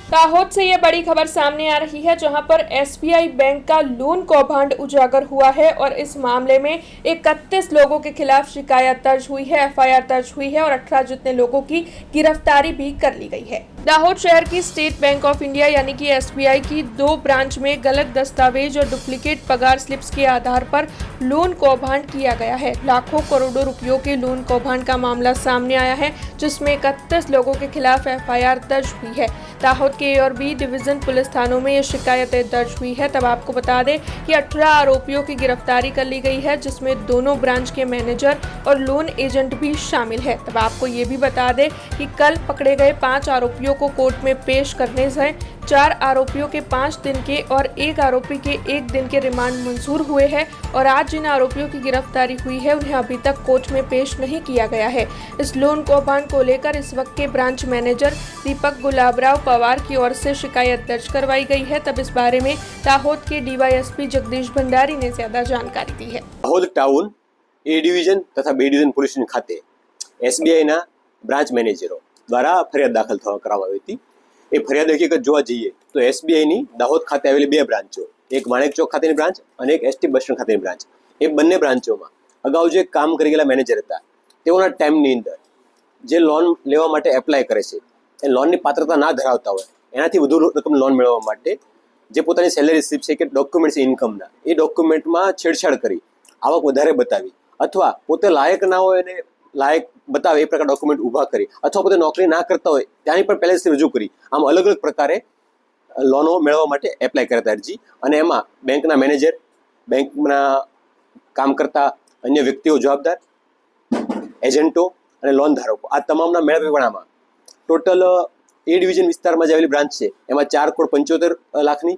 दाहोद से ये बड़ी खबर सामने आ रही है, जहां पर एसबीआई बैंक का लोन कौभांड उजागर हुआ है और इस मामले में 31 लोगों के खिलाफ शिकायत दर्ज हुई है, एफआईआर दर्ज हुई है और 18 जितने लोगों की गिरफ्तारी भी कर ली गई है। दाहोद शहर की स्टेट बैंक ऑफ इंडिया यानी कि एसबीआई की 2 ब्रांच में गलत दस्तावेज और डुप्लीकेट पगार स्लिप्स के आधार पर लोन कौभांड किया गया है। लाखों करोड़ों रुपयों के लोन कौभांड का मामला सामने आया है, जिसमें 31 लोगों के खिलाफ एफआईआर दर्ज हुई है। दाहोद के ए और बी डिवीजन पुलिस थानों में ये शिकायतें दर्ज हुई है। तब आपको बता दें कि 18 आरोपियों की गिरफ्तारी कर ली गई है, जिसमें दोनों ब्रांच के मैनेजर और लोन एजेंट भी शामिल है। तब आपको ये भी बता दें कि कल पकड़े गए 5 आरोपियों को कोर्ट में पेश करने से 4 आरोपियों के 5 दिन के और 1 आरोपी के 1 दिन के रिमांड मंजूर हुए हैं और आज जिन आरोपियों की गिरफ्तारी हुई है उन्हें अभी तक कोर्ट में पेश नहीं किया गया है। इस लोन कौभांड को लेकर इस वक्त के ब्रांच मैनेजर दीपक गुलाबराव पवार की ओर से शिकायत दर्ज करवाई गई है। तब इस बारे में दाहोद के डीवाईएसपी जगदीश भंडारी ने ज्यादा जानकारी दी है। दाहोद टाउन ए डिविजन तथा बी डिविजन પોલીસ ખાતે એસબીઆઈના બ્રાન્ચ મેનેજરો દ્વારા ફરિયાદ દાખલ કરવામાં આવી હતી। એ ફરિયાદ હકીકત જોવા જઈએ તો એસબીઆઈની દાહોદ ખાતે આવેલી 2 બ્રાન્ચો, એક માણેક ચોક ખાતેની બ્રાન્ચ અને એક એસટી બસ સ્ટેન્ડ ખાતેની બ્રાન્ચ, એ બંને બ્રાન્ચોમાં અગાઉ જે કામ કરી ગયેલા મેનેજર હતા તેઓના ટાઈમની અંદર જે લોન લેવા માટે એપ્લાય કરે છે એ લોનની પાત્રતા ના ધરાવતા હોય એનાથી વધુ રકમ લોન મેળવવા માટે જે પોતાની સેલેરી સ્લિપ છે કે ડોક્યુમેન્ટ છે ઇન્કમના, એ ડોક્યુમેન્ટમાં છેડછાડ કરી આવક વધારે બતાવી અથવા પોતે લાયક ના હોય અને લાયક બતાવે એ પ્રકાર ડોક્યુમેન્ટ ઊભા કરી અથવા પોતે નોકરી ના કરતા હોય ત્યાંની પણ પહેલેથી રજૂ કરી આમ અલગ અલગ પ્રકારે લોનો મેળવવા માટે એપ્લાય કરતા અરજી અને એમાં બેંકના મેનેજર, બેંકના કામ કરતા અન્ય વ્યક્તિઓ જવાબદાર, એજન્ટો અને લોન ધારકો આ તમામના મેળાપેપણામાં ટોટલ એ ડિવિઝન વિસ્તારમાં જે આવેલી બ્રાન્ચ છે એમાં 4,75 લાખની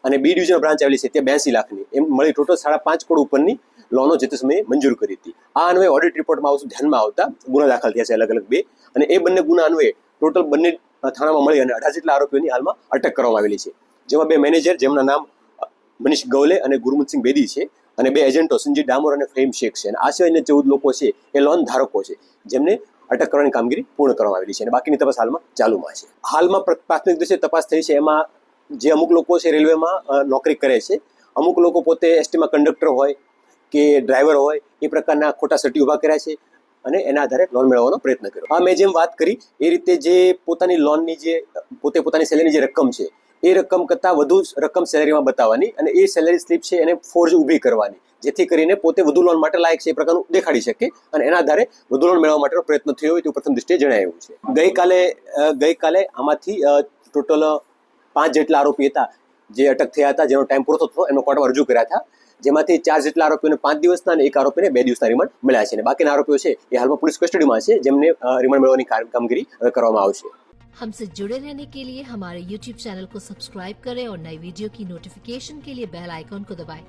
અને બી ડિવિઝન બ્રાન્ચ આવેલી છે ત્યાં 82 લાખની એમ મળી ટોટલ 5.5 કરોડ ઉપરની લોનો જે તે સમયે મંજૂર કરી હતી। આ અન્વયે ઓડિટ રિપોર્ટમાં આવતું ધ્યાનમાં આવતા ગુના દાખલ થયા છે અલગ અલગ 2 અને એ બંને ગુના અન્વયે ટોટલ બંને થાણામાં મળી અને 18 જેટલા આરોપીઓની હાલમાં અટક કરવામાં આવેલી છે, જેમાં 2 મેનેજર જેમના નામ મનીષ ગવલે અને ગુરમુતસિંહ બેદી છે અને 2 એજન્ટો સંજીત ડામોર અને ફહીમ શેખ છે અને આ સિવાયના 14 લોકો છે એ લોન ધારકો છે જેમને અટક કરવાની કામગીરી પૂર્ણ કરવામાં આવેલી છે અને બાકીની તપાસ હાલમાં ચાલુમાં છે। હાલમાં પ્રાથમિક દૃષ્ટિએ તપાસ થઈ છે, એમાં જે અમુક લોકો છે રેલવેમાં નોકરી કરે છે, અમુક લોકો પોતે એસટીમાં કંડક્ટર હોય કે ડ્રાઈવર હોય એ પ્રકારના ખોટા સર્ટી ઊભા કર્યા છે અને એના આધારે લોન મેળવવાનો પ્રયત્ન કર્યો। આ મેં જેમ વાત કરી એ રીતે જે પોતાની લોનની જે પોતાની સેલેરીની જે રકમ છે એ રકમ કરતાં વધુ રકમ સેલેરીમાં બતાવવાની અને એ સેલેરી સ્લિપ છે એને ફોર્જ ઊભી કરવાની, જેથી કરીને પોતે વધુ લોન માટે લાયક છે એ પ્રકારનું દેખાડી શકે અને એના આધારે વધુ લોન મેળવવા માટેનો પ્રયત્ન થયો હોય તેવું પ્રથમ દૃષ્ટિએ જણાવ્યું છે। ગઈકાલે આમાંથી ટોટલ 5 જેટલા આરોપી હતા જે અટક થયા હતા, જેનો ટાઈમ પૂરો થતો એમનો કોર્ટમાં રજૂ કર્યા હતા, જેમાંથી 4 જેટલા આરોપીઓને 5 દિવસના અને 1 આરોપીને 2 દિવસના રિમાન્ડ મળ્યા છે અને બાકીના આરોપીઓ છે એ હાલમાં પોલીસ કસ્ટડીમાં છે, જેમને રિમાન્ડ મેળવવાની કામગીરી કરવામાં આવશે। हमसे जुड़े रहने के लिए हमारे YouTube चैनल को सब्सक्राइब करें और नई वीडियो की नोटिफिकेशन के लिए बेल आइकॉन को दबाएं।